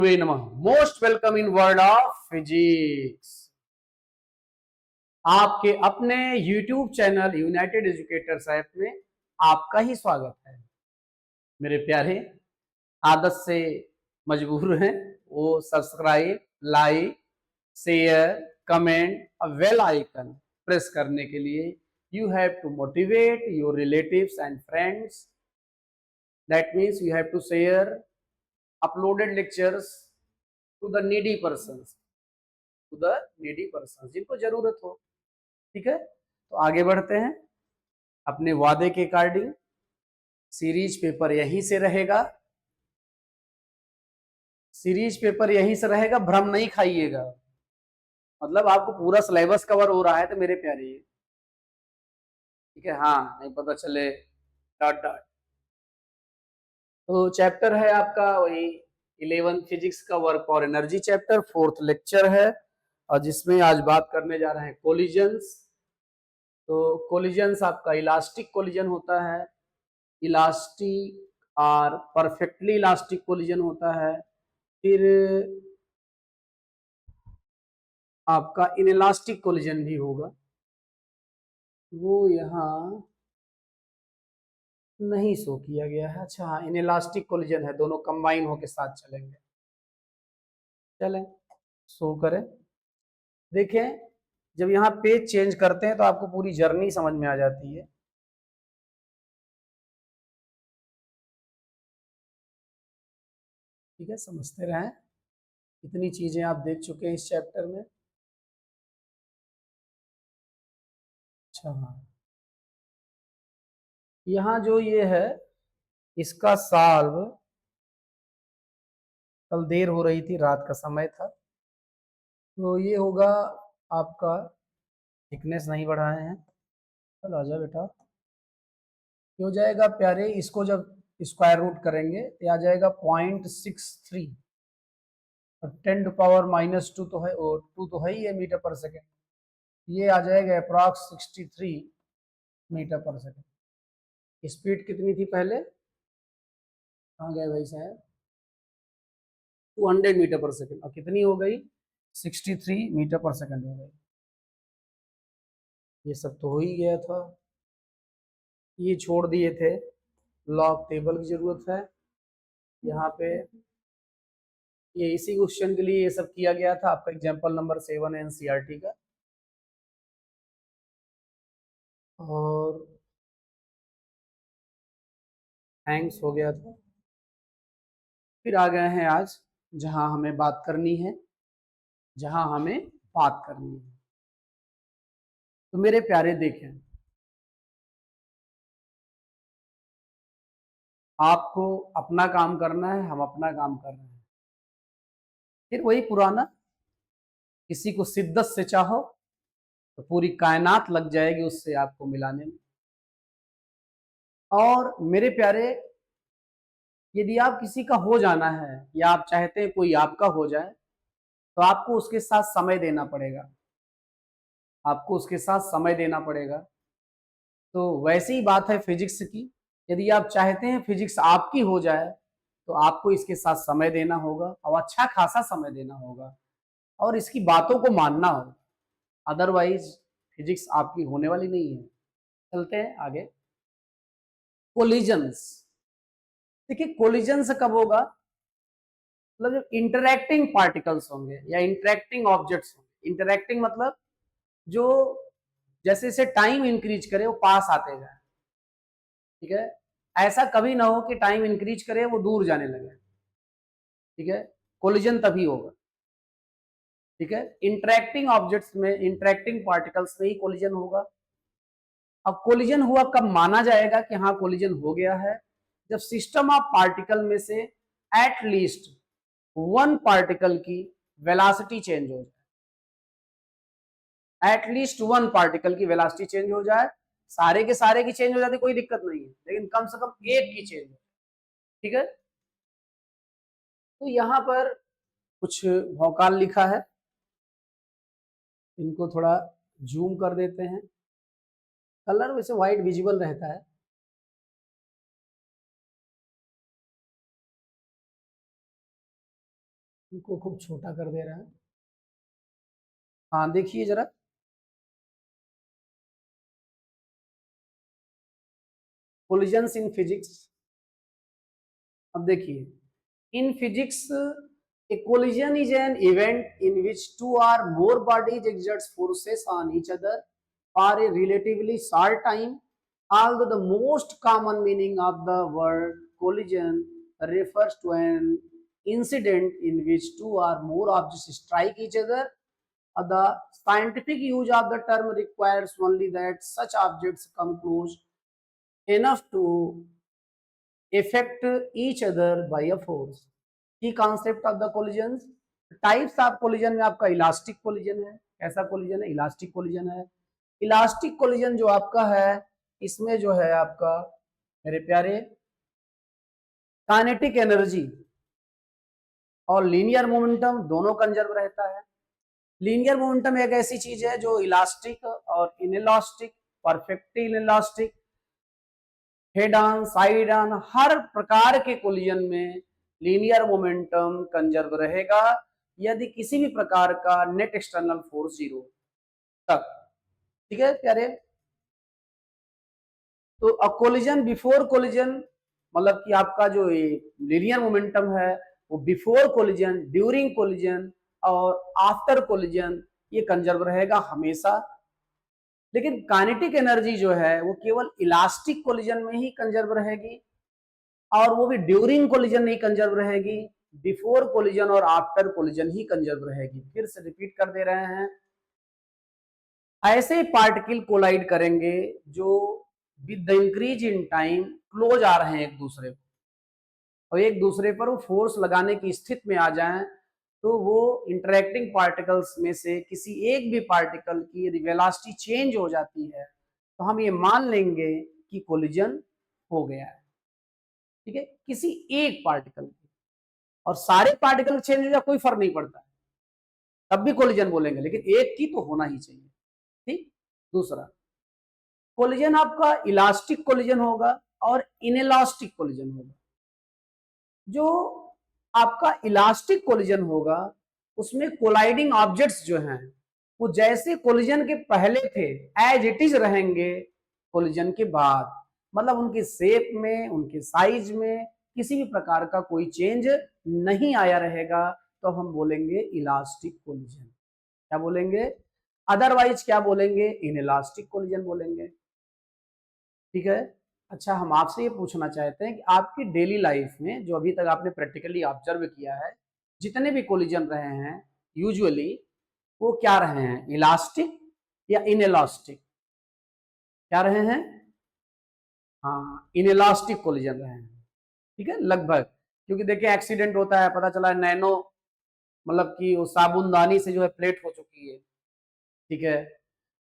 नमः। Most welcome in world of physics. आपके अपने YouTube channel United educators app में आपका ही स्वागत है। मेरे प्यारे, आदत से मजबूर हैं वो सब्सक्राइब, लाइक, शेयर, कमेंट और बेल आइकन प्रेस करने के लिए you have to motivate your relatives and friends. That means you have to share uploaded lectures to the needy persons, जिनको जरूरत हो। ठीक है, तो आगे बढ़ते हैं। अपने वादे के अकॉर्डिंग सीरीज पेपर यहीं से रहेगा। भ्रम नहीं खाइएगा। मतलब आपको पूरा सिलेबस कवर हो रहा है तो मेरे प्यारे, ठीक है, हाँ, नहीं पता चले डॉट डॉट। तो चैप्टर है आपका वही 11 फिजिक्स का वर्क और एनर्जी चैप्टर, 4th लेक्चर है, और जिसमें आज बात करने जा रहे हैं कोलिजन्स। तो कोलिजन्स आपका इलास्टिक कोलिजन होता है, इलास्टिक और परफेक्टली इलास्टिक कोलिजन होता है। फिर आपका इनइलास्टिक कोलिजन भी होगा, वो यहाँ नहीं शो किया गया है। अच्छा हाँ, इनइलास्टिक कोलिजन है, दोनों कंबाइन होके साथ चलेंगे। चलें, शो करें। देखें, जब यहाँ पेज चेंज करते हैं तो आपको पूरी जर्नी समझ में आ जाती है। ठीक है, समझते रहें, कितनी चीजें आप देख चुके हैं इस चैप्टर में। अच्छा हाँ, यहाँ जो ये है इसका सॉल्व, कल देर हो रही थी, रात का समय था, तो ये होगा आपका, थिकनेस नहीं बढ़ाए हैं, चल आजा बेटा, ये हो जाएगा प्यारे, इसको जब स्क्वायर रूट करेंगे तो आ जाएगा 0.63, और 10⁻⁻2 तो है, और 2 तो है ही है मीटर पर सेकेंड, ये आ जाएगा अप्रॉक्स 63 मीटर पर सेकेंड। स्पीड कितनी थी पहले, कहाँ गए भाई साहब, 200 मीटर पर सेकेंड, और कितनी हो गई, 63 मीटर पर सेकेंड हो गई। ये सब तो हो ही गया था, ये छोड़ दिए थे, लॉग टेबल की जरूरत है यहाँ पे। ये इसी क्वेश्चन के लिए ये सब किया गया था, आपका एग्जाम्पल नंबर 7 एनसीईआरटी का। और थैंक्स हो गया था। फिर आ गए हैं आज जहां हमें बात करनी है, तो मेरे प्यारे देखें, आपको अपना काम करना है, हम अपना काम कर रहे हैं। फिर वही पुराना, किसी को शिद्दत से चाहो तो पूरी कायनात लग जाएगी उससे आपको मिलाने में। और मेरे प्यारे, यदि आप किसी का हो जाना है या आप चाहते हैं कोई आपका हो जाए, तो आपको उसके साथ समय देना पड़ेगा, तो वैसी ही बात है फिजिक्स की। यदि आप चाहते हैं फिजिक्स आपकी हो जाए तो आपको इसके साथ समय देना होगा, और अच्छा खासा समय देना होगा, और इसकी बातों को मानना होगा, अदरवाइज फिजिक्स आपकी होने वाली नहीं है। चलते हैं आगे। कोलिजन्स, देखिए कोलिजन्स कब होगा, मतलब जब इंटरैक्टिंग पार्टिकल्स होंगे या इंटरैक्टिंग ऑब्जेक्ट्स होंगे। इंटरैक्टिंग मतलब जो जैसे जैसे टाइम इंक्रीज करे वो पास आते जाए। ठीक है, ऐसा कभी ना हो कि टाइम इंक्रीज करे वो दूर जाने लगे। ठीक है, कोलिजन तभी होगा। ठीक है, इंटरैक्टिंग ऑब्जेक्ट्स में, इंटरैक्टिंग पार्टिकल्स में ही कोलिजन होगा। अब कोलिजन हुआ कब माना जाएगा कि हाँ कोलिजन हो गया है, जब सिस्टम ऑफ पार्टिकल में से एट लीस्ट वन पार्टिकल की वेलोसिटी चेंज हो जाए। एट लीस्ट वन पार्टिकल की वेलोसिटी चेंज हो जाए, सारे के सारे की चेंज हो जाती कोई दिक्कत नहीं है, लेकिन कम से कम एक की चेंज हो। ठीक है, तो यहां पर कुछ भौकाल लिखा है, इनको थोड़ा जूम कर देते हैं। कलर वैसे व्हाइट विजिबल रहता है, इनको खूब छोटा कर दे रहा है। हाँ देखिए जरा, कोलिजन्स इन फिजिक्स। अब देखिए, in physics a collision is an event in which two or more bodies exert forces on each other for a relatively short time. Although the most common meaning of the word collision refers to an incident in which two or more objects strike each other, the scientific use of the term requires only that such objects come close enough to affect each other by a force. Key concept of the collisions. Types of collision में आपका elastic collision है। कैसा collision है? Elastic collision है। Elastic collision जो आपका है, इसमें जो है आपका मेरे प्यारे काइनेटिक एनर्जी और लीनियर मोमेंटम दोनों कंजर्व रहता है। लीनियर मोमेंटम एक ऐसी चीज है जो इलास्टिक और inelastic, perfectly inelastic, head on, side on, हर प्रकार के कोलिजन में लीनियर मोमेंटम कंजर्व रहेगा यदि किसी भी प्रकार का नेट एक्सटर्नल फोर्स जीरो तक। ठीक है प्यारे, तो अ कोलिजन बिफोर कोलिजन मतलब कि आपका जो लीनियर मोमेंटम है वो बिफोर कोलिजन, ड्यूरिंग कोलिजन और आफ्टर कोलिजन ये कंजर्व रहेगा हमेशा। लेकिन काइनेटिक एनर्जी जो है वो केवल इलास्टिक कोलिजन में ही कंजर्व रहेगी, और वो भी ड्यूरिंग कोलिजन नहीं कंजर्व रहेगी, बिफोर कोलिजन और आफ्टर कोलिजन ही कंजर्व रहेगी। फिर से रिपीट कर दे रहे हैं, ऐसे पार्टिकल कोलाइड करेंगे जो with the increase in time close आ रहे हैं एक दूसरे को, और एक दूसरे पर वो फोर्स लगाने की स्थिति में आ जाएं, तो वो इंटरेक्टिंग पार्टिकल्स में से किसी एक भी पार्टिकल की यदि वेलोसिटी चेंज हो जाती है तो हम ये मान लेंगे कि कोलिजन हो गया है। ठीक है, किसी एक पार्टिकल की, और सारे पार्टिकल चेंज हो जाए कोई फर्क नहीं पड़ता है, तब भी कोलिजन बोलेंगे, लेकिन एक की तो होना ही चाहिए। ठीक। दूसरा कोलिजन आपका इलास्टिक कोलिजन होगा और इनइलास्टिक कोलिजन होगा। जो आपका इलास्टिक कोलिजन होगा उसमें कोलाइडिंग ऑब्जेक्ट्स जो हैं वो जैसे कोलिजन के पहले थे एज इट इज रहेंगे कोलिजन के बाद, मतलब उनकी शेप में, उनके साइज में किसी भी प्रकार का कोई चेंज नहीं आया रहेगा, तो हम बोलेंगे इलास्टिक कोलिजन। क्या बोलेंगे? अदरवाइज क्या बोलेंगे? इनइलास्टिक कोलिजन बोलेंगे। ठीक है। अच्छा, हम आपसे ये पूछना चाहते हैं कि आपकी डेली लाइफ में जो अभी तक आपने प्रैक्टिकली ऑब्जर्व किया है, जितने भी कोलिजन रहे हैं यूजुअली वो क्या रहे हैं, इलास्टिक या इनइलास्टिक? क्या रहे हैं? हाँ, इनइलास्टिक कोलिजन रहे हैं। ठीक है, लगभग। क्योंकि देखिए एक्सीडेंट होता है, पता चला नैनो मतलब कि वो साबुनदानी से जो है प्लेट हो चुकी है। ठीक है,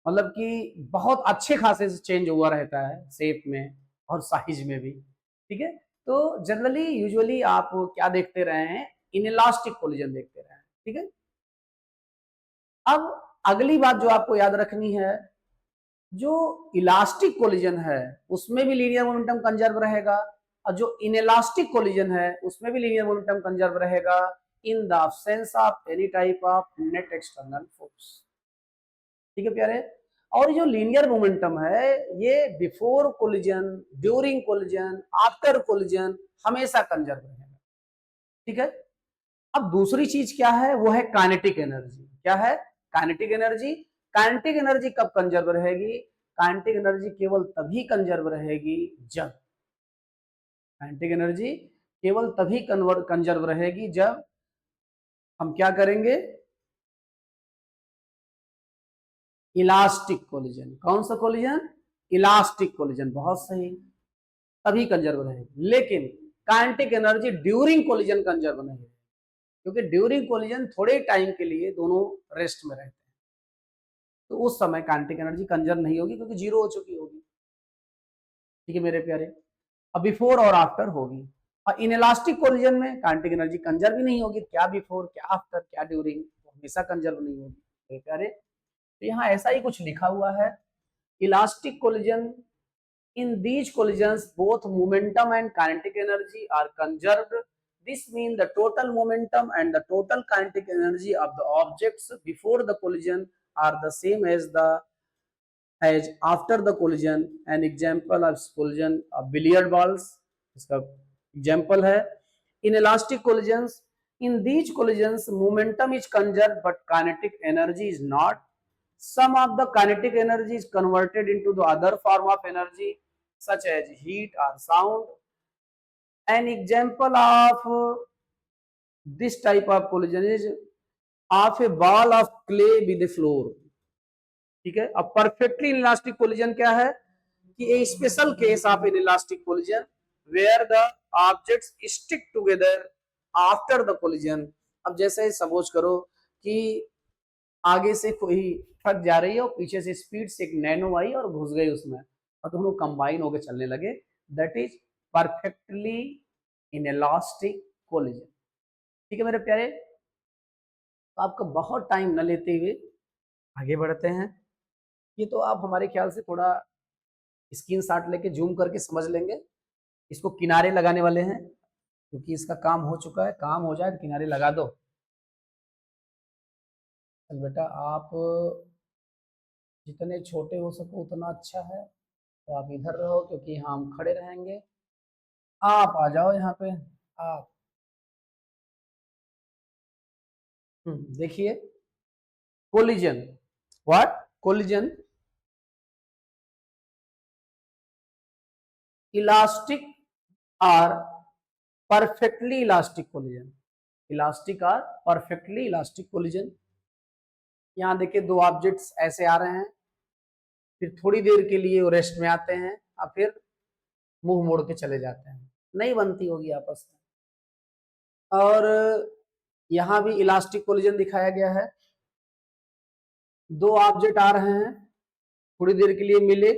मतलब कि बहुत अच्छे खासे से चेंज हुआ रहता है शेप में और साइज में भी। ठीक है, तो जनरली यूजुअली आप क्या देखते रहे हैं? इनइलास्टिक कोलिजन देखते रहे हैं। ठीक है। अब अगली बात जो आपको याद रखनी है, जो इलास्टिक कोलिजन है उसमें भी लीनियर मोमेंटम कंजर्व रहेगा, और जो इनइलास्टिक कोलिजन है उसमें भी लीनियर मोमेंटम कंजर्व रहेगा in the absence of any type of net external force. ठीक है प्यारे, और जो लीनियर मोमेंटम है ये before collision, during collision, after collision हमेशा कंजर्व रहेगा। ठीक है। अब दूसरी चीज क्या है? वो है काइनेटिक एनर्जी। क्या है? Kinetic energy. काइनेटिक एनर्जी कब कंजर्व रहेगी? काइनेटिक एनर्जी केवल तभी कंजर्व रहेगी जब, काइनेटिक एनर्जी केवल तभी कंजर्व रहेगी जब हम क्या करेंगे? Elastic collision. कौन सा कोलिजन? Elastic collision. बहुत सही, तभी कंजर्व रहेगी। लेकिन kinetic energy during collision conserve नहीं है, क्योंकि ड्यूरिंग कोलिजन थोड़े टाइम के लिए दोनों रेस्ट में रहते हैं, तो उस समय काइनेटिक एनर्जी कंजर्व नहीं होगी क्योंकि जीरो हो चुकी होगी। ठीक है मेरे प्यारे, अब बिफोर और आफ्टर होगी। और इनइलास्टिक कोलिजन में काइनेटिक एनर्जी कंजर्व ही नहीं होगी, क्या बिफोर, क्या आफ्टर, क्या ड्यूरिंग, तो हमेशा कंजर्व नहीं होगी मेरे प्यारे। तो यहाँ ऐसा ही कुछ लिखा हुआ है, elastic collision, in these collisions both momentum and kinetic energy are conserved This means the total momentum and the total kinetic energy of the objects before the collision are the same as after the collision. An example of collision of billiard balls, इसका example है. In elastic collisions, in these collisions momentum is conserved but kinetic energy is not. Some of the kinetic energy is converted into the other form of energy such as heat or sound. An example of this type of collision is of a ball of clay with a floor. ठीक है. अब perfectly elastic collision क्या है कि a special case of inelastic collision where the objects stick together after the collision. अब जैसे suppose करो कि आगे से कोई ट्रक जा रही है और पीछे से स्पीड से एक नैनो आई और घुस गई उसमें और दोनों कंबाइन होकर चलने लगे. That is perfectly in elastic collision. ठीक है मेरे प्यारे, तो आपका बहुत टाइम न लेते हुए आगे बढ़ते हैं. ये तो आप हमारे ख्याल से थोड़ा स्क्रीन शॉट लेके जूम करके समझ लेंगे. इसको किनारे लगाने वाले हैं क्योंकि इसका काम हो चुका है. काम हो जाए तो किनारे लगा दो. चल बेटा, आप जितने छोटे हो सको उतना अच्छा है. तो आप इधर रहो क्योंकि यहाँ हम खड़े रहेंगे. आप आ जाओ यहाँ पे. आप देखिए कोलिजन. व्हाट? कोलिजन. इलास्टिक और परफेक्टली इलास्टिक कोलिजन. इलास्टिक और परफेक्टली इलास्टिक कोलिजन. यहाँ देखिए दो ऑब्जेक्ट्स ऐसे आ रहे हैं, फिर थोड़ी देर के लिए वो रेस्ट में आते हैं और फिर मुंह मोड़ के चले जाते हैं. नहीं बनती होगी आपस में. और यहाँ भी इलास्टिक कोलिजन दिखाया गया है. दो ऑब्जेक्ट आ रहे हैं, थोड़ी देर के लिए मिले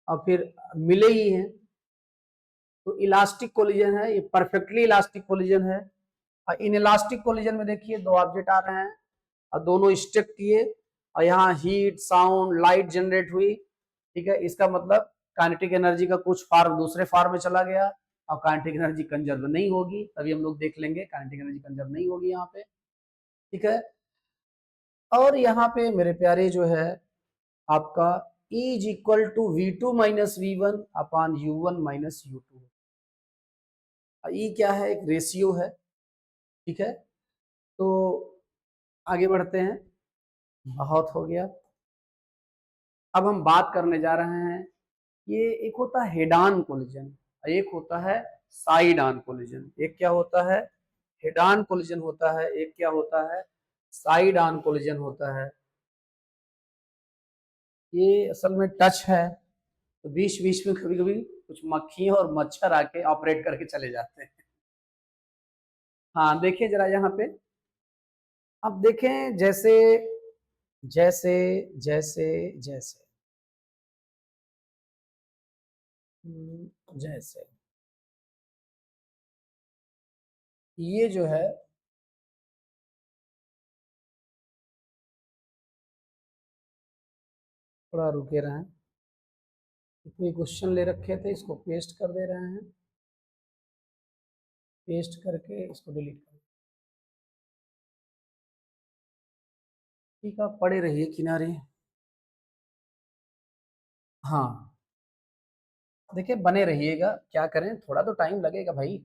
और फिर मिले ही हैं, तो इलास्टिक कोलिजन है. ये परफेक्टली इलास्टिक कोलिजन है. और इन इलास्टिक कोलिजन में देखिए दो ऑब्जेक्ट आ रहे हैं और दोनों स्टिक किए और यहाँ हीट साउंड लाइट जनरेट हुई. ठीक है, इसका मतलब काइनेटिक एनर्जी का कुछ फॉर्म दूसरे फॉर्म में चला गया और काइनेटिक एनर्जी कंजर्व नहीं होगी. तभी हम लोग देख लेंगे काइनेटिक एनर्जी कंजर्व नहीं होगी यहाँ पे. ठीक है. और यहाँ पे मेरे प्यारे जो है आपका E is equal to V2 minus V1 upon U1 minus U2. E क्या है? एक रेशियो है. ठीक है, तो आगे बढ़ते हैं. बहुत हो गया. अब हम बात करने जा रहे हैं. ये एक होता है हेड ऑन कोलिजन, एक होता है साइड ऑन कोलिजन. एक क्या होता है? हेड ऑन कोलिजन होता है. एक क्या होता है? साइड ऑन कोलिजन होता है. ये असल में टच है, तो बीच बीच में कभी कभी कुछ मक्खियां और मच्छर आके ऑपरेट करके चले जाते हैं. हाँ देखिए जरा यहाँ पे. अब देखें जैसे जैसे जैसे जैसे जैसे ये जो है थोड़ा रुके रहें. कोई क्वेश्चन ले रखे थे, इसको पेस्ट कर दे रहे हैं. पेस्ट करके इसको डिलीट कर. ठीक है, पड़े रहिए किनारे. हाँ देखिए बने रहिएगा. क्या करें, थोड़ा तो टाइम लगेगा भाई.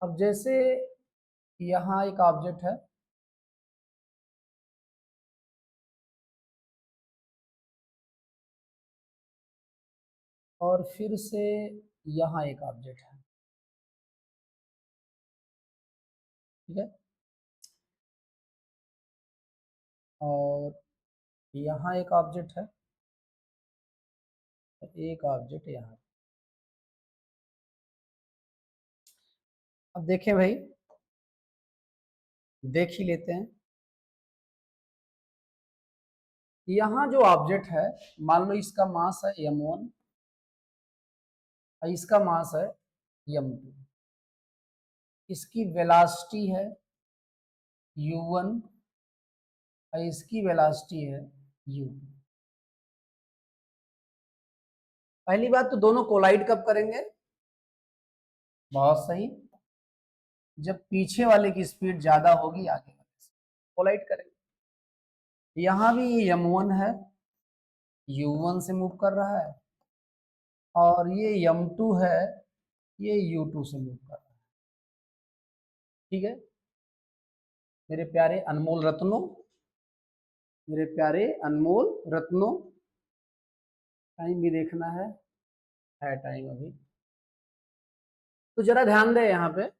अब जैसे यहाँ एक ऑब्जेक्ट है, और फिर से यहाँ एक ऑब्जेक्ट है. ठीक है, और यहाँ एक ऑब्जेक्ट है, एक ऑब्जेक्ट यहाँ. अब देखें भाई, देख ही लेते हैं. यहां जो ऑब्जेक्ट है, मान लो इसका मास है m1 और इसका मास है m2, इसकी वेलोसिटी है u1 और इसकी वेलोसिटी है u2। पहली बात तो दोनों कोलाइड कब करेंगे? बहुत सही, जब पीछे वाले की स्पीड ज्यादा होगी आगे वाले से कोलाइड करेंगे। यहां भी ये m1 है, u1 से मूव कर रहा है, और ये m2 है, ये u2 से मूव कर रहा है। ठीक है मेरे प्यारे अनमोल रत्नों, मेरे प्यारे अनमोल रत्नों, टाइम भी देखना है टाइम अभी। तो जरा ध्यान दें यहाँ पे,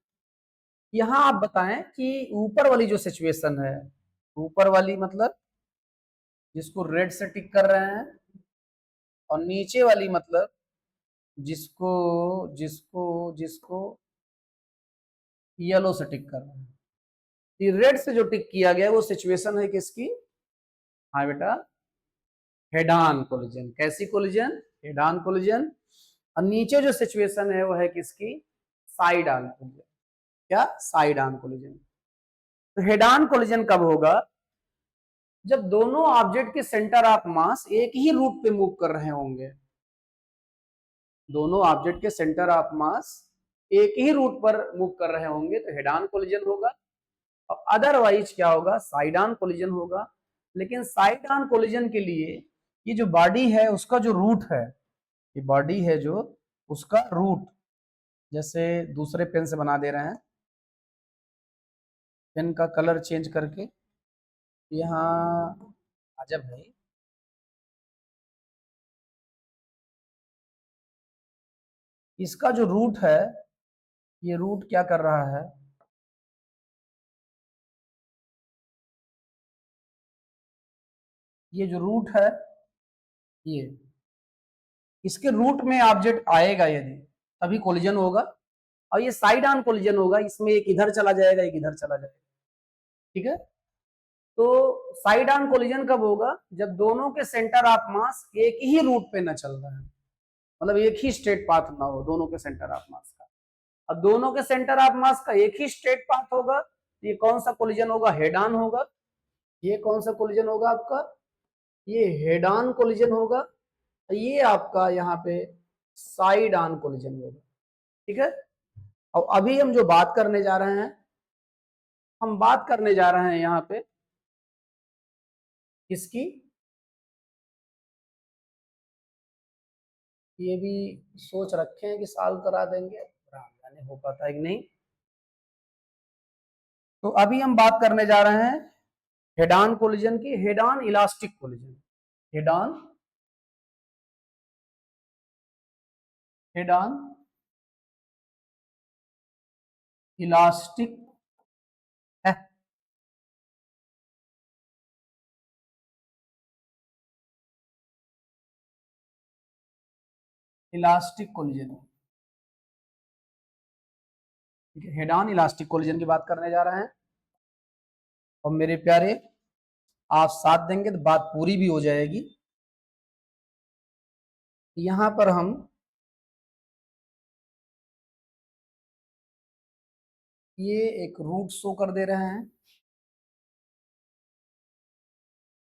यहाँ आप बताएं कि ऊपर वाली जो सिचुएशन है, ऊपर वाली मतलब जिसको रेड से टिक कर रहे हैं, और नीचे वाली मतलब जिसको जिसको जिसको येलो से टिक कर रहे हैं। ये रेड से जो टिक किया गया है वो सिचुएशन है किसकी? हाँ बेटा, हेड ऑन कोलिजन। कैसी कोलिजन? Head on collision. और नीचे जो सिचुएशन है वो है किसकी? Side on collision. क्या? Side on collision. तो हेड ऑन कोलिजन कब होगा? जब दोनों ऑब्जेक्ट के सेंटर ऑफ मास एक ही रूट पे मूव कर रहे होंगे। दोनों ऑब्जेक्ट के सेंटर ऑफ मास एक ही रूट पर मूव कर रहे होंगे तो हेड ऑन कोलिजन होगा। और अदरवाइज क्या होगा? साइड ऑन कोलिजन होगा। लेकिन साइड ऑन कोलिजन के लिए ये जो बॉडी है उसका जो रूट है, ये बॉडी है जो उसका रूट, जैसे दूसरे पेन से बना दे रहे हैं, पेन का कलर चेंज करके यहाँ अजब है। इसका जो रूट है, ये रूट क्या कर रहा है? ये जो रूट है, ये इसके रूट में ऑब्जेक्ट आएगा यदि, तभी कोलिजन होगा। और ये साइड ऑन कोलिजन होगा, इसमें एक इधर चला जाएगा एक इधर चला जाएगा। ठीक है, तो साइड ऑन कोलिजन कब होगा? जब दोनों के सेंटर ऑफ मास एक ही रूट पे न चल रहा है, मतलब एक ही स्ट्रेट पाथ ना हो दोनों के सेंटर ऑफ मास का। अब दोनों के सेंटर ऑफ मास का एक ही स्ट्रेट पाथ होगा, ये कौन सा कोलिजन होगा? हेड ऑन होगा। ये कौन सा कोलिजन होगा आपका? ये हेड ऑन कोलिजन होगा। ये आपका यहाँ पे साइड ऑन कोलिजन होगा। ठीक है, और अभी हम जो बात करने जा रहे हैं, हम बात करने जा रहे हैं यहाँ पे किसकी? ये भी सोच रखे हैं कि सॉल्व करा देंगे, जाने हो पाता है कि नहीं। तो अभी हम बात करने जा रहे हैं हेड ऑन कोलिजन की, head on elastic collision. Head on, head on elastic है, इलास्टिक कोलिजन। ठीक है, हेड ऑन इलास्टिक कोलिजन की बात करने जा रहे हैं। और मेरे प्यारे, आप साथ देंगे तो बात पूरी भी हो जाएगी। यहां पर हम ये एक रूट शो कर दे रहे हैं।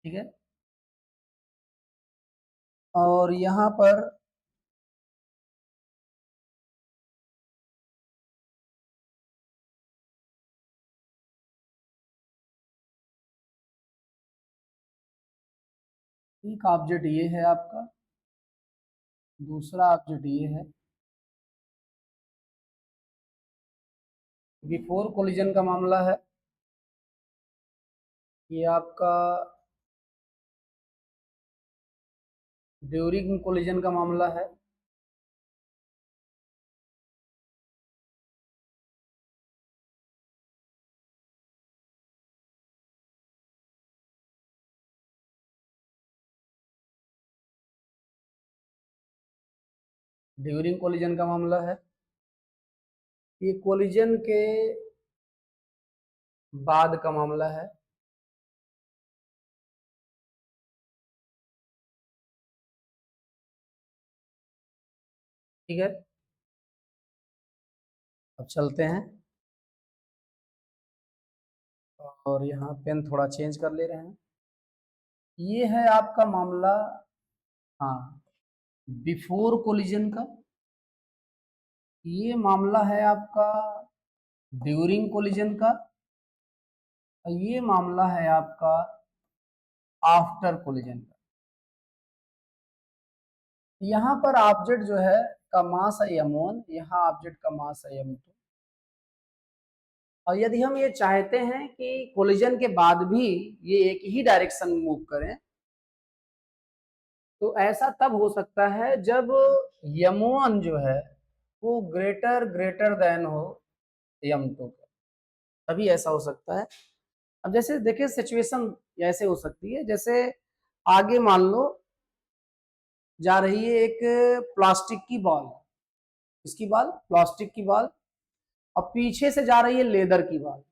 ठीक है, और यहां पर एक ऑब्जेक्ट ये है आपका, दूसरा ऑब्जेक्ट ये है। बिफोर कोलिजन का मामला है, ये आपका ड्यूरिंग कोलिजन का मामला है। ड्यूरिंग कोलिजन का मामला है। ये कोलिजन के बाद का मामला है। ठीक है, अब चलते हैं और यहाँ पेन थोड़ा चेंज कर ले रहे हैं। ये है आपका मामला, हाँ, बिफोर कोलिजन का। ये मामला है आपका ड्यूरिंग कोलिजन का, और ये मामला है आपका आफ्टर कोलिजन का। यहाँ पर ऑब्जेक्ट जो है का मास है m1, यहाँ ऑब्जेक्ट का मास है m2। और यदि हम ये चाहते हैं कि कोलिजन के बाद भी ये एक ही डायरेक्शन में मूव करें, तो ऐसा तब हो सकता है जब m1 जो है वो ग्रेटर देन हो m2 का, तभी ऐसा हो सकता है। अब जैसे देखिए सिचुएशन ऐसे हो सकती है, जैसे आगे मान लो जा रही है एक प्लास्टिक की बॉल, इसकी बॉल प्लास्टिक की बॉल, और पीछे से जा रही है लेदर की बॉल,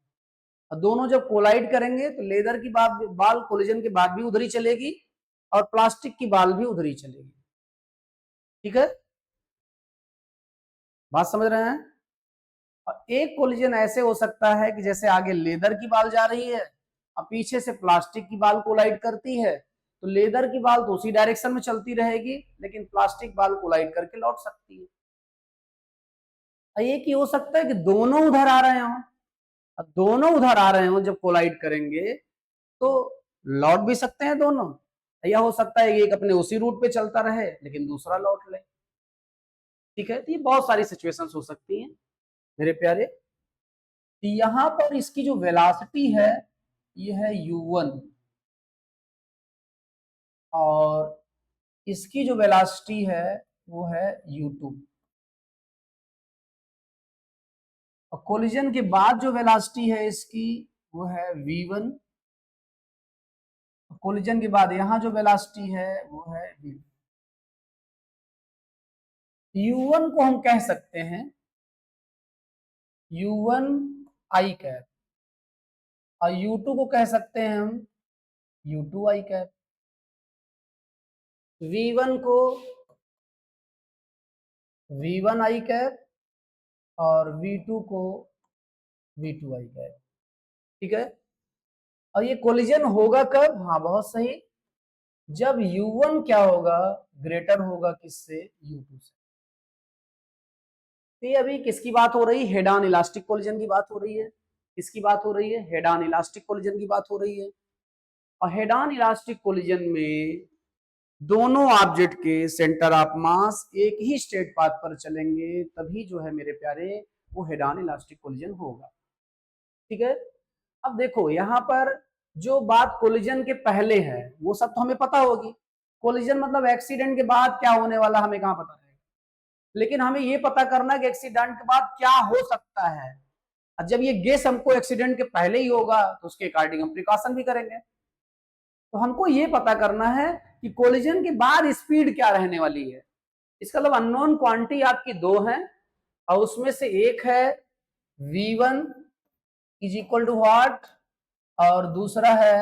और दोनों जब कोलाइड करेंगे तो लेदर की बॉल कोलिजन के बाद भी उधर ही चलेगी और प्लास्टिक की बॉल भी उधर ही चलेगी। ठीक है, बात समझ रहे हैं? और एक कोलिजन ऐसे हो सकता है कि जैसे आगे लेदर की बॉल जा रही है और पीछे से प्लास्टिक की बॉल कोलाइड करती है, तो लेदर की बॉल तो उसी डायरेक्शन में चलती रहेगी, लेकिन प्लास्टिक बॉल कोलाइड करके लौट सकती है। एक ही हो सकता है कि दोनों उधर आ रहे हों, दोनों उधर आ रहे हो जब कोलाइड करेंगे तो लौट भी सकते हैं दोनों, या हो सकता है एक अपने उसी रूट पे चलता रहे लेकिन दूसरा लौट ले। ठीक है, तो ये बहुत सारी सिचुएशंस हो सकती हैं मेरे प्यारे। तो यहां पर इसकी जो वेलोसिटी है ये है u1, और इसकी जो वेलोसिटी है वो है u2, और कोलिजन के बाद जो वेलोसिटी है इसकी वो है v1, कोलिजन के बाद यहां जो वेलोसिटी है वो है v2। u1 को हम कह सकते हैं u1 आई कैप, और u2 को कह सकते हैं हम u2 आई कैप। v1 को v1 आई कैप और v2 को v2 आई कैप। ठीक है, और ये कोलिजन होगा कब? हाँ बहुत सही, जब u1 क्या होगा, ग्रेटर होगा किससे? u2 से। तो ये अभी किसकी बात हो रही है? हेड ऑन इलास्टिक कोलिजन की बात हो रही है। किसकी बात हो रही है? हेड ऑन इलास्टिक कोलिजन की बात हो रही है। और हेड ऑन इलास्टिक कोलिजन में दोनों ऑब्जेक्ट के सेंटर ऑफ मास एक ही स्ट्रेट पाथ पर चलेंगे, तभी जो है मेरे प्यारे वो हेड ऑन इलास्टिक कोलिजन होगा। ठीक है, अब देखो यहाँ पर जो बात कोलिजन के पहले है वो सब तो हमें पता होगी। कोलिजन मतलब एक्सीडेंट के बाद क्या होने वाला हमें कहाँ पता रहेगा, लेकिन हमें ये पता करना है कि एक्सीडेंट के बाद क्या हो सकता है। जब ये गेस हमको एक्सीडेंट के पहले ही होगा तो उसके अकॉर्डिंग हम प्रिकॉशन भी करेंगे। तो हमको ये पता करना है कि कोलिजन के बाद स्पीड क्या रहने वाली है। इसका मतलब अननोन क्वांटिटी आपकी दो है, और उसमें से एक है v1 is equal to what, और दूसरा है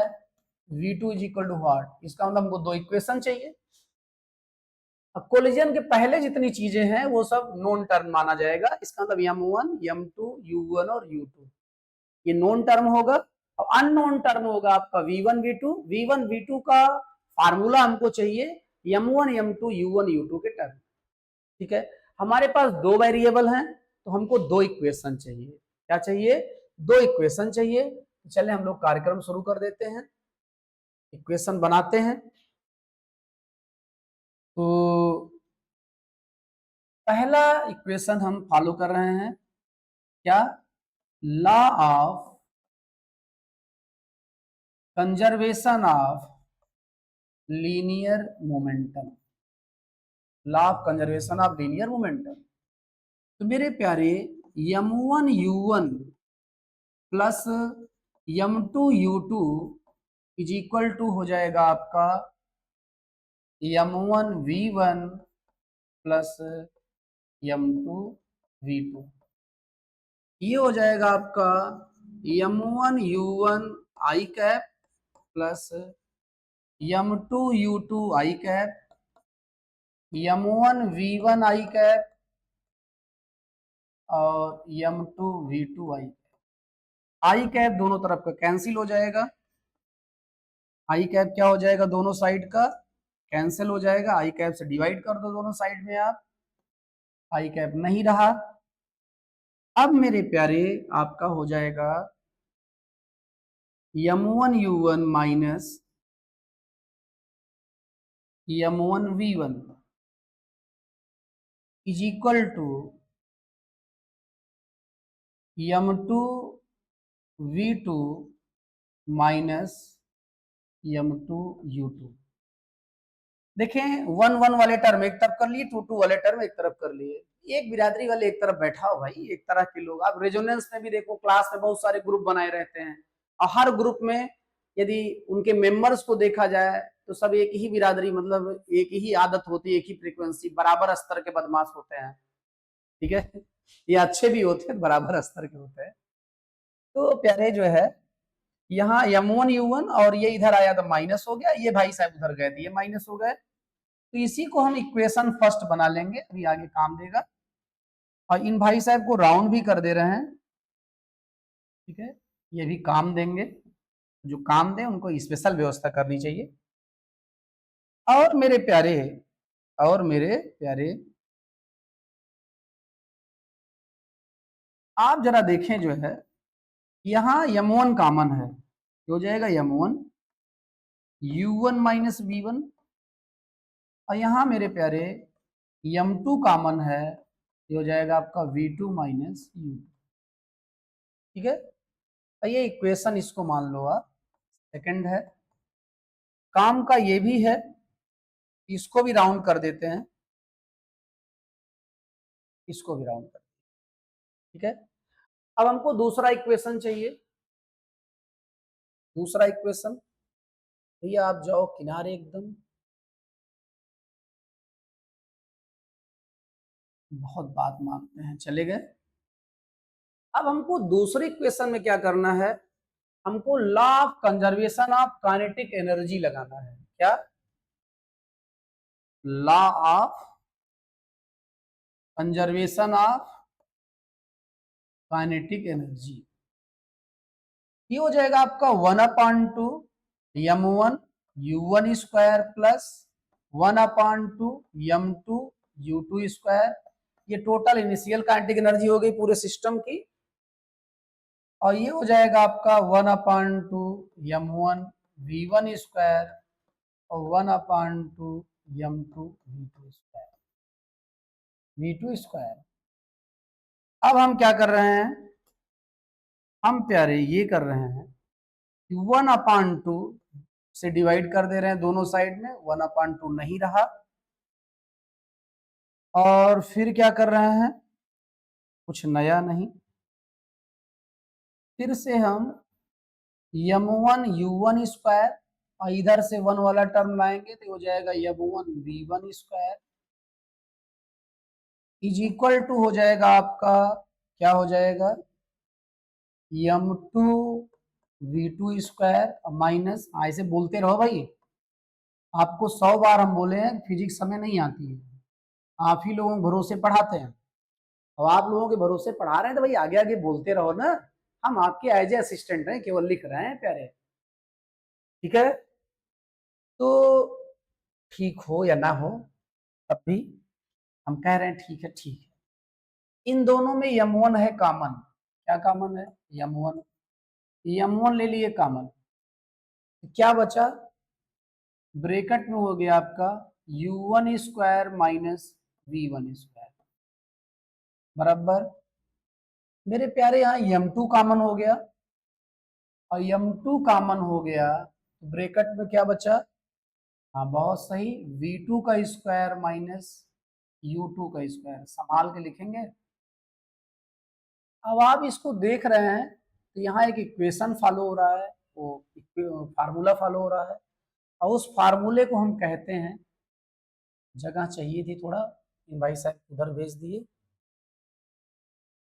v2 is equal to what. इसका मतलब हमको दो इक्वेशन चाहिए। अब कोलिजन के पहले जितनी चीजें हैं वो सब नोन टर्म माना जाएगा। इसका मतलब m1 m2 u1 और u2 ये नोन टर्म होगा, और अननोन टर्म होगा आपका v1 v2। v1 v2 का फार्मूला हमको चाहिए m1 m2 u1 u2 के टर्म। ठीक है, हमारे पास दो वेरिएबल हैं तो हमको दो इक्वेशन चाहिए। क्या चाहिए? दो इक्वेशन चाहिए। चले हम लोग कार्यक्रम शुरू कर देते हैं, इक्वेशन बनाते हैं। तो पहला इक्वेशन हम फॉलो कर रहे हैं, क्या? Law of conservation of linear momentum, law of conservation of linear momentum. तो मेरे प्यारे m1 u1 plus m2 u2 is equal to हो जाएगा आपका m1 v1 plus m2 v2। ये हो जाएगा आपका m1 u1 आई कैप प्लस m2 u2 आई कैप m1 v1 आई कैप और m2 v2 आई कैप दोनों तरफ का कैंसिल हो जाएगा, आई कैप क्या हो जाएगा, दोनों साइड का कैंसिल हो जाएगा, आई कैप से डिवाइड कर दो दोनों साइड में आप, आई कैप नहीं रहा। अब मेरे प्यारे आपका हो जाएगा m1 u1 minus m1 v1 is equal to m2 v2 minus m2 u2। देखें, 1 1 वाले टर्म एक तरफ कर लिए, 2 2 वाले टर्म एक तरफ कर लिए, एक बिरादरी वाले एक तरफ बैठा हो भाई, एक तरह के लोग। आप रेजोनेंस में भी देखो, क्लास में बहुत सारे ग्रुप बनाए रहते हैं और हर ग्रुप में यदि उनके मेंबर्स को देखा जाए तो सब एक ही बिरादरी, मतलब एक ही आदत होती है, एक ही फ्रीक्वेंसी, बराबर स्तर के बदमाश होते हैं, ठीक है। ये अच्छे भी होते हैं, बराबर स्तर के होते हैं। तो प्यारे जो है यहाँ m1 u1 और ये इधर आया तो माइनस हो गया, ये भाई साहब उधर गए थे ये माइनस हो गए, तो इसी को हम इक्वेशन फर्स्ट बना लेंगे, अभी आगे काम देगा। और इन भाई साहब को राउंड भी कर दे रहे हैं, ठीक है, ये भी काम देंगे, जो काम दे उनको स्पेशल व्यवस्था करनी चाहिए। और मेरे प्यारे, और मेरे प्यारे आप जरा देखें जो है, यहाँ m1 कॉमन है, हो जाएगा m1 u1 माइनस v1, और यहाँ मेरे प्यारे m2 कॉमन है, ये हो जाएगा आपका v2 माइनस u। ठीक है, ये इक्वेशन इसको मान लो आप सेकंड है। काम का ये भी है, इसको भी राउंड कर देते हैं, इसको भी राउंड कर, ठीक है। अब हमको दूसरा इक्वेशन चाहिए, दूसरा इक्वेशन, भैया आप जाओ किनारे एकदम, बहुत बात मानते हैं, चले गए। अब हमको दूसरे इक्वेशन में क्या करना है, हमको law of conservation of kinetic energy लगाना है। क्या? Law of conservation of kinetic energy, ये हो जाएगा आपका 1/2 m1 u1 square plus 1/2 m2 u2 square, ये टोटल इनिशियल काइनेटिक एनर्जी हो गई पूरे सिस्टम की। और ये हो जाएगा आपका 1/2 m1 v1 स्क्वायर और 1/2 m2 v2 square, v2 square. अब हम क्या कर रहे हैं, हम प्यारे ये कर रहे हैं 1/2 से डिवाइड कर दे रहे हैं दोनों साइड में, 1/2 नहीं रहा। और फिर क्या कर रहे हैं, कुछ नया नहीं, फिर से हम m1 u1 स्क्वायर और इधर से 1 वाला टर्म लाएंगे तो हो जाएगा m1 v1 square is equal to हो जाएगा आपका, क्या हो जाएगा, m2 v2 स्क्वायर माइनस, ऐसे बोलते रहो भाई, आपको 100 बार हम बोले हैं फिजिक्स हमें नहीं आती है, आप ही लोगों के भरोसे पढ़ाते हैं, अब आप लोगों के भरोसे पढ़ा रहे हैं तो भाई आगे आगे बोलते रहो ना, हम आपके एज ए असिस्टेंट हैं, केवल लिख रहे हैं प्यारे, ठीक है। तो ठीक हो या ना हो, तब भी हम कह रहे हैं ठीक है, ठीक है। इन दोनों में m1 है कॉमन, क्या कॉमन है, m1, m1 ले लिए कॉमन, क्या बचा, ब्रैकेट में हो गया आपका u1 square minus v1 square बराबर, मेरे प्यारे यहाँ m2 कॉमन हो गया, और m2 कॉमन हो गया तो ब्रैकेट में क्या बचा, हाँ बहुत सही, v2 का स्क्वायर माइनस u2 का स्क्वायर, संभाल के लिखेंगे। अब आप इसको देख रहे हैं तो यहाँ एक इक्वेशन फॉलो हो रहा है, वो फार्मूला फॉलो हो रहा है, और उस फार्मूले को हम कहते हैं, जगह चाहिए थी थोड़ा, इन भाई साहब उधर भेज दिए,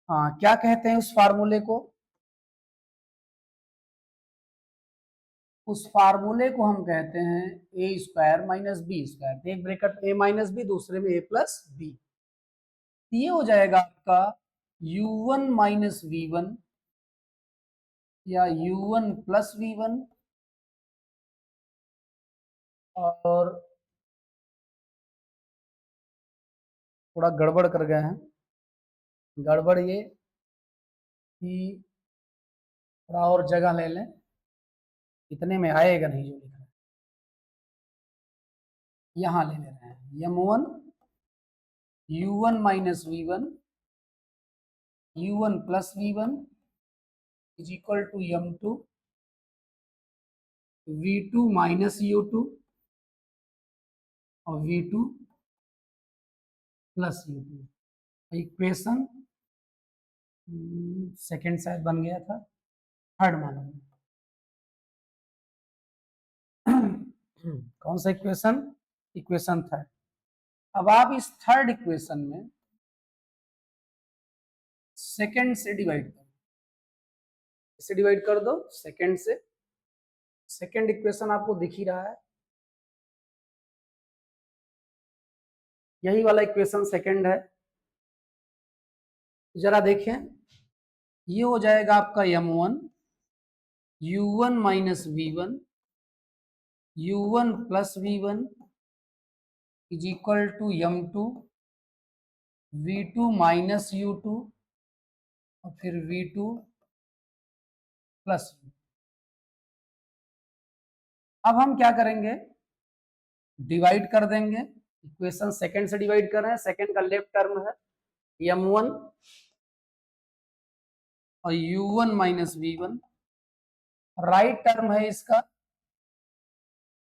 हाँ क्या कहते हैं उस फार्मूले को, उस फार्मूले को हम कहते हैं ए स्क्वायर माइनस बी स्क्वायर, एक ब्रैकेट ए माइनस बी, दूसरे में ए प्लस बी, ये हो जाएगा आपका u1 माइनस v1 या u1 प्लस v1 और थोड़ा गड़बड़ कर गए हैं। गड़बड़ ये कि थोड़ा और जगह ले लें, इतने में आएगा नहीं जो लिख रहे हैं, यहां ले ले रहे हैं m1 u1 minus v1 u1 plus v1 is equal to m2 v2 minus u2 और v2 plus u2। Equation second शायद बन गया था, थर्ड मानूंगा। कौन सा इक्वेशन? Equation third. अब आप इस थर्ड इक्वेशन में सेकंड से डिवाइड करो, इसे डिवाइड कर दो सेकंड से। सेकंड इक्वेशन आपको दिख ही रहा है, यही वाला इक्वेशन सेकंड है। जरा देखें, ये हो जाएगा आपका m1 u1 minus v1 u1 plus v1 is equal to m2 v2 minus u2 और फिर v2 प्लस u। अब हम क्या करेंगे, डिवाइड कर देंगे। इक्वेशन सेकंड से डिवाइड कर रहे हैं, सेकंड का लेफ्ट टर्म है m1 और u1 minus v1, right term है इसका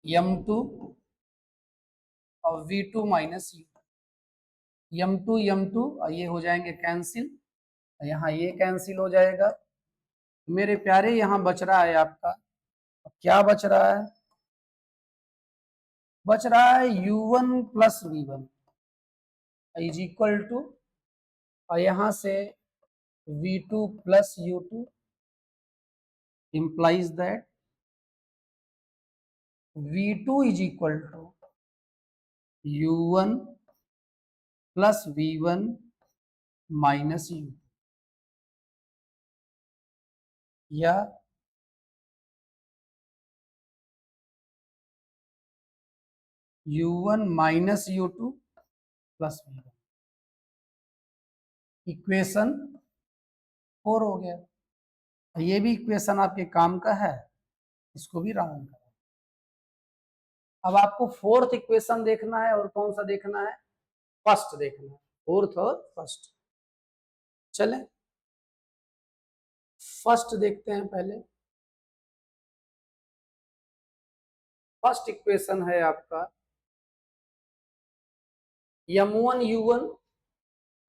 m2 और v2 माइनस u। m2 और ये हो जाएंगे कैंसिल, यहाँ ये कैंसिल हो जाएगा। मेरे प्यारे यहाँ बच रहा है आपका, क्या बच रहा है? बच रहा है u1 plus v1 is equal to, और यहां से v2 plus u2 implies that v2 is equal to u1 plus v1 minus u, या u1 minus u2 plus v1। Equation 4 हो गया। ये भी इक्वेशन आपके काम का है, इसको भी राउंड करो। अब आपको फोर्थ इक्वेशन देखना है, और कौन सा देखना है? फर्स्ट देखना है, फोर्थ और फर्स्ट। चले फर्स्ट देखते हैं पहले। फर्स्ट इक्वेशन है आपका m1 u1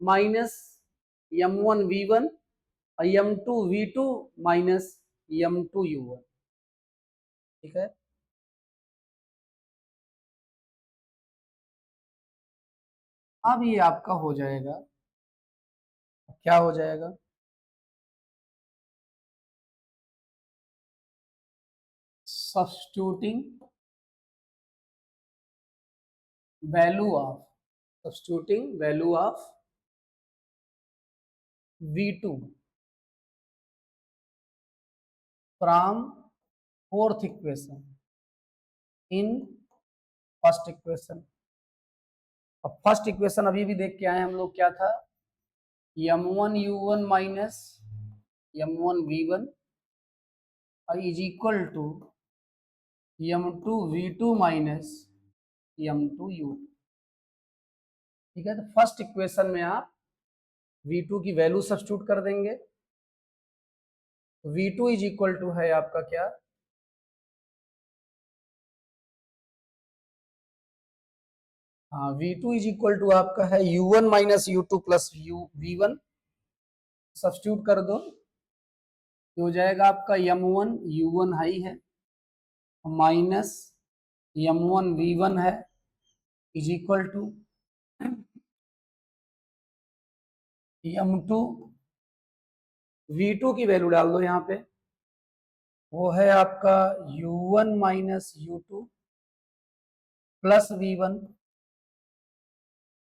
minus m1 v1 और m2 v2 minus m2 u1। ठीक है, अब ये आपका हो जाएगा, क्या हो जाएगा? Substituting value of v2 from fourth equation in first equation. अब फर्स्ट इक्वेशन अभी भी देख के आए हम लोग, क्या था? m1 u1 minus m1 v1 is equal to m2 v2 minus m2 u। ठीक है, तो फर्स्ट इक्वेशन में आप v2 की वैल्यू सब्स्टिट्यूट कर देंगे। v2 इज इक्वल टू है आपका क्या? हाँ, v2 इज इक्वल टू आपका है u1 minus u2 plus v1। Substitute कर दो, ये हो जाएगा आपका m1 u1 हाई है माइनस m1 v1 है is equal to m2 v2 की वैल्यू डाल दो यहाँ पे, वो है आपका u1 minus u2 plus v1।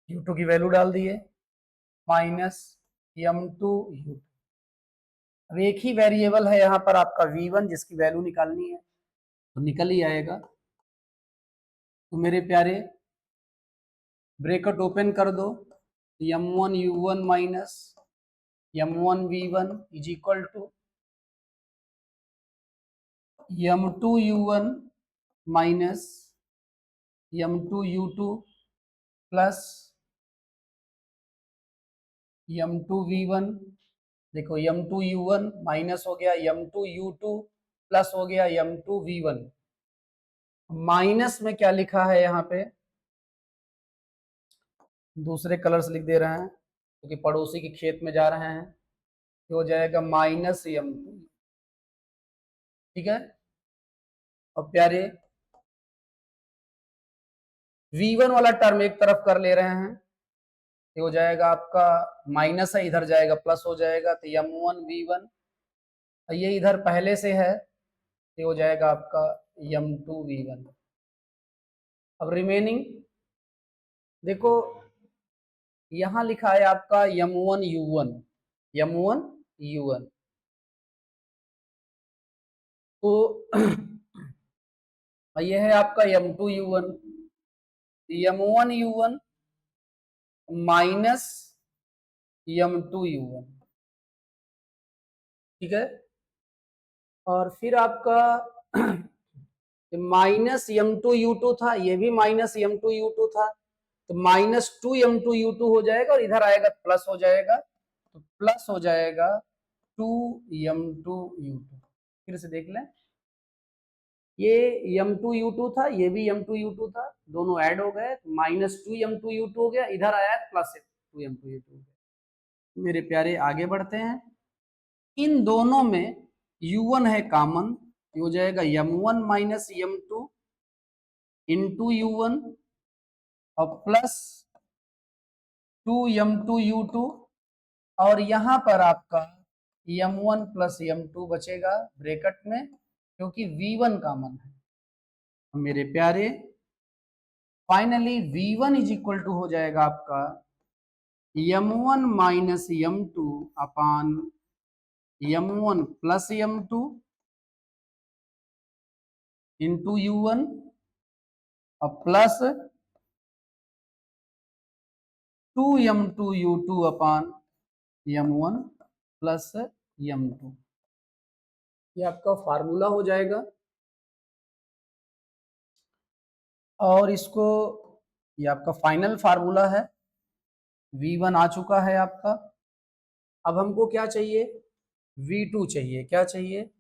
u2 की वैल्यू डाल दिए माइनस m2 u2। अब एक ही वेरिएबल है यहाँ पर आपका v1 जिसकी वैल्यू निकालनी है, तो निकल ही आएगा। तो मेरे प्यारे ब्रैकेट ओपन कर दो, m1 u1 minus m1 v1 is equal to m2 u1 minus m2 u2 plus m2 v1। देखो m2 u1 माइनस हो गया m2 u2 प्लस हो गया m2 v1। माइनस में क्या लिखा है यहाँ पे, दूसरे कलर्स लिख दे रहे हैं क्योंकि पड़ोसी के खेत में जा रहे हैं, तो हो जाएगा माइनस m2। ठीक है, और प्यारे v1 वाला टर्म एक तरफ कर ले रहे हैं, ये हो जाएगा आपका माइनस है, इधर जाएगा प्लस हो जाएगा, तो m1 v1, ये इधर पहले से है, ये हो जाएगा आपका m2 v1। अब रिमेनिंग देखो, यहां लिखा है आपका m1 u1, m1 u1, तो ये है आपका m2 u1, m1 u1 minus m2 u1। ठीक है, और फिर आपका माइनस m2 u2 था, ये भी माइनस m2 u2 था, तो माइनस 2m2u2 हो जाएगा और इधर आएगा प्लस हो जाएगा, तो प्लस हो जाएगा 2m2u2। फिर से देख लें, ये m2u2 था, ये भी m2u2 था, दोनों ऐड हो गए, माइनस 2m2u2 हो गया, इधर आया प्लस 2m2u2। मेरे प्यारे आगे बढ़ते हैं, इन दोनों में u1 है कॉमन, हो जाएगा m1 minus m2 into u1 और प्लस 2m2u2, और यहां पर आपका m1 प्लस m2 बचेगा ब्रैकेट में, क्योंकि v1 कॉमन है। मेरे प्यारे finally v1 is equal to हो जाएगा आपका m1 माइनस m2 अपान m1 plus m2 into u1 और प्लस 2m2u2 अपान m1 प्लस m2। ये आपका फार्मूला हो जाएगा, और इसको, ये आपका फाइनल फार्मूला है, v1 आ चुका है आपका। अब हमको क्या चाहिए, v2 चाहिए। क्या चाहिए,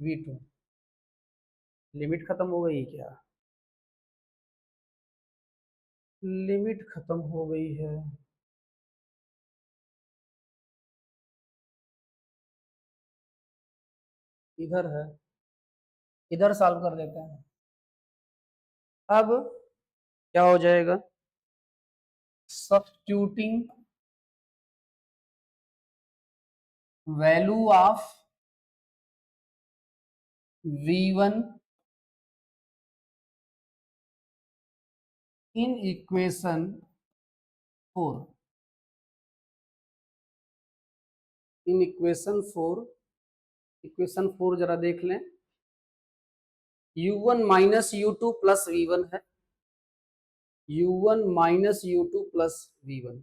v2। लिमिट खत्म हो गई क्या, लिमिट खत्म हो गई है, इधर है, इधर सॉल्व कर देते हैं। अब क्या हो जाएगा, substituting value of v1 in equation 4, in equation 4, equation 4 जरा देख लें, u1 minus u2 plus v1 है, u1 minus u2 plus v1,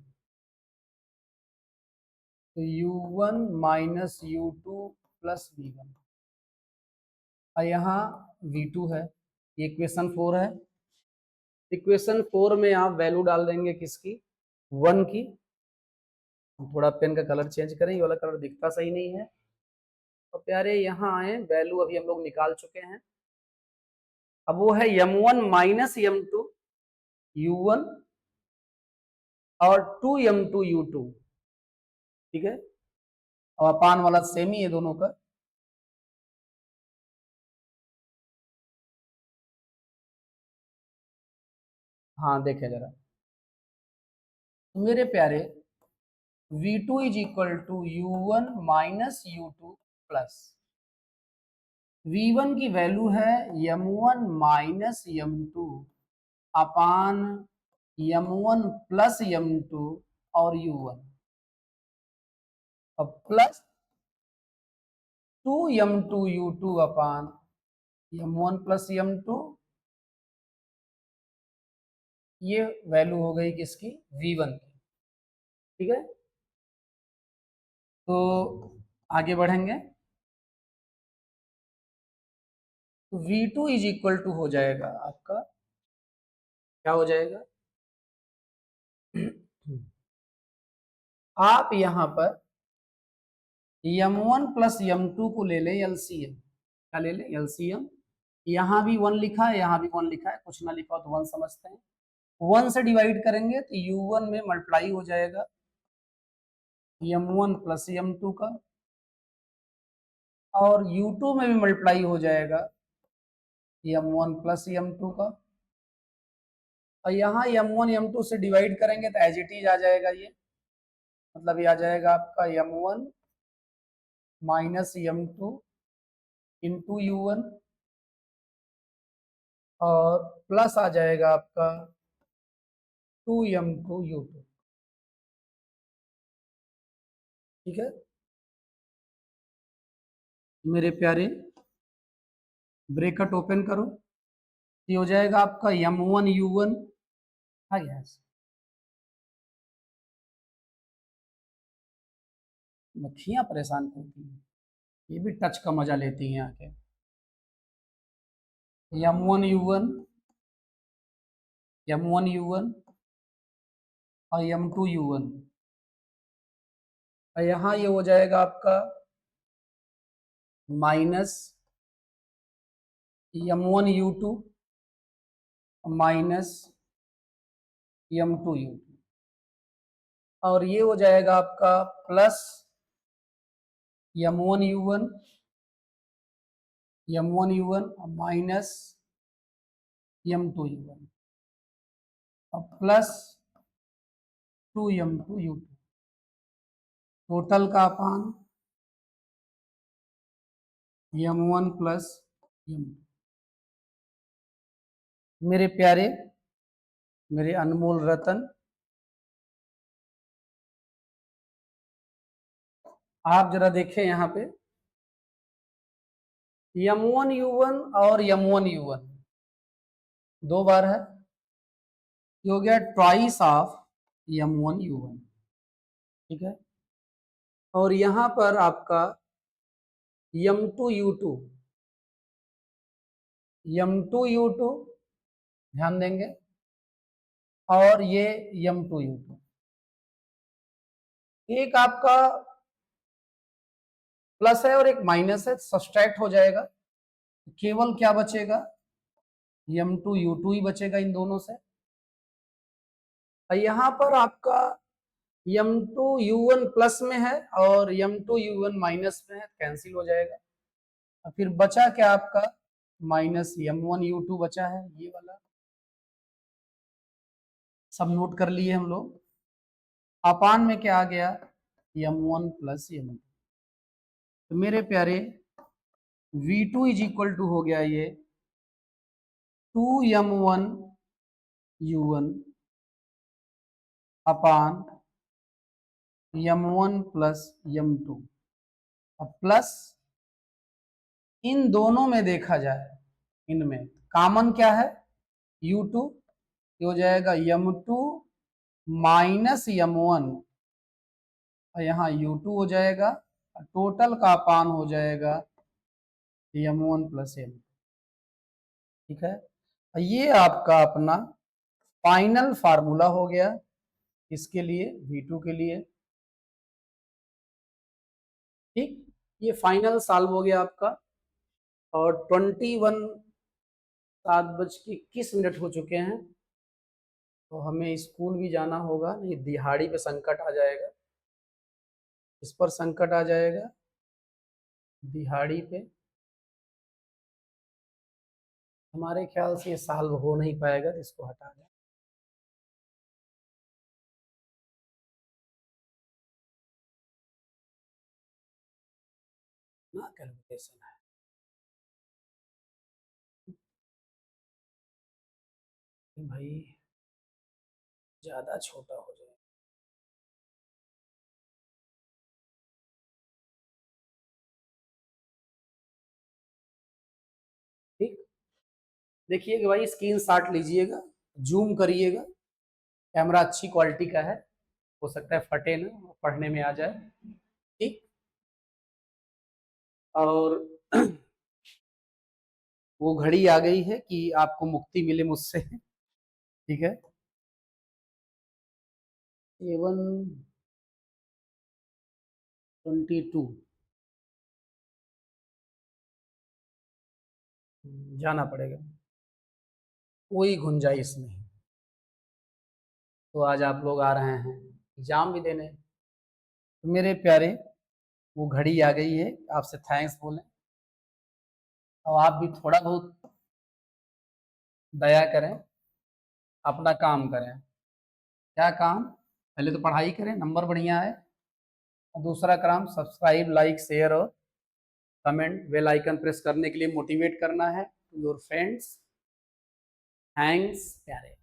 तो u1 minus u2 plus v1, और यहाँ v2 है, ये इक्वेशन 4 है। इक्वेशन 4 में आप वैल्यू डाल देंगे किसकी, 1 की। थोड़ा पेन का कलर चेंज करें, ये वाला कलर दिखता सही नहीं है, तो प्यारे यहाँ आए, वैल्यू अभी हम लोग निकाल चुके हैं। अब वो है m1 माइनस m2 u1 और 2m2 u2। ठीक है, और अपान वाला सेम ही है दोनों का। हाँ देखे जरा, तो मेरे प्यारे v2 is equal to u1 minus u2 plus v1 की वैल्यू है m1 माइनस m2 अपान m1 प्लस m2 और u1। अब प्लस 2m2u2 अपान m1 प्लस m2, ये वैल्यू हो गई किसकी, v1 की। ठीक है, तो आगे बढ़ेंगे। तो v2 इज इक्वल टू हो जाएगा आपका, क्या हो जाएगा, आप यहां पर m1 प्लस m2 को ले लें एलसीएम। क्या ले लें, एलसीएम। यहाँ भी 1 लिखा है, यहाँ भी 1 लिखा है, कुछ ना लिखा हो तो 1 समझते हैं। 1 से डिवाइड करेंगे तो u1 में मल्टीप्लाई हो जाएगा m1 प्लस m2 का, और u2 में भी मल्टीप्लाई हो जाएगा m1 प्लस m2 का, और यहाँ m1 m2 से डिवाइड करेंगे तो एज इट इज आ जाएगा ये, मतलब ये आ जाएगा आपका m1 minus m2 into u1, और प्लस आ जाएगा आपका 2m2u2। ठीक है मेरे प्यारे, ब्रैकेट ओपन करो, ये हो जाएगा आपका m1u1। हाँ यस, मक्खियां परेशान करती हैं, ये भी टच का मजा लेती हैं आके। m1u1, m1u1 और m2u1, और यहाँ ये हो जाएगा आपका माइनस m1u2 माइनस m2u2, और ये हो जाएगा आपका प्लस m1u1 माइनस m2u1 और प्लस 2m2u2, टोटल का अपान m1 प्लस m2। मेरे प्यारे, मेरे अनमोल रतन, आप जरा देखें यहाँ पे m1u1 और m1u1 दो बार है, ये हो गया ट्वाइस ऑफ m1u1। ठीक है, और यहाँ पर आपका m2u2 ध्यान देंगे, और ये m2u2, एक आपका प्लस है और एक माइनस है, सब्सट्रैक्ट हो जाएगा, केवल क्या बचेगा, m2u2 ही बचेगा इन दोनों से। और यहाँ पर आपका m2u1 प्लस में है और m2u1 माइनस में है, कैंसिल हो जाएगा, और फिर बचा क्या आपका माइनस m1u2 बचा है, ये वाला सब नोट कर लिए हम लोग। अपान में क्या आ गया, m1 प्लस m2। तो मेरे प्यारे v2 इज इक्वल टू हो गया ये 2m1u1 अपान m1 प्लस m2, अब प्लस इन दोनों में देखा जाए, इनमें कॉमन क्या है, u2, ये हो जाएगा m2 माइनस m1, और यहाँ u2 हो जाएगा, टोटल का अपान हो जाएगा m1 प्लस m। ठीक है, ये आपका अपना फाइनल फार्मूला हो गया, इसके लिए v2 के लिए। ठीक, ये फाइनल सॉल्व हो गया आपका, और 7:21 हो चुके हैं, तो हमें स्कूल भी जाना होगा, नहीं दिहाड़ी पे संकट आ जाएगा, इस पर संकट आ जाएगा दिहाड़ी पे, हमारे ख्याल से ये सॉल्व हो नहीं पाएगा, तो इसको हटा दें। ना कैलकुलेशन है भाई, ज्यादा छोटा हो जाए। देखिएगा भाई, स्क्रीन शॉट लीजिएगा, जूम करिएगा, कैमरा अच्छी क्वालिटी का है, हो सकता है फटे ना, पढ़ने में आ जाए। ठीक। और वो घड़ी आ गई है कि आपको मुक्ति मिले मुझसे। ठीक है। A122 जाना पड़ेगा, कोई गुंजाइश नहीं। तो आज आप लोग आ रहे हैं एग्जाम भी देने, तो मेरे प्यारे वो घड़ी आ गई है, आपसे थैंक्स बोलें। और आप भी थोड़ा बहुत दया करें, अपना काम करें। क्या काम? पहले तो पढ़ाई करें, नंबर बढ़िया है। और दूसरा काम, सब्सक्राइब, लाइक, शेयर और कमेंट, बेल आइकन प्रेस करने के लिए मोटिवेट करना है योर फ्रेंड्स। थैंक्स प्यारे।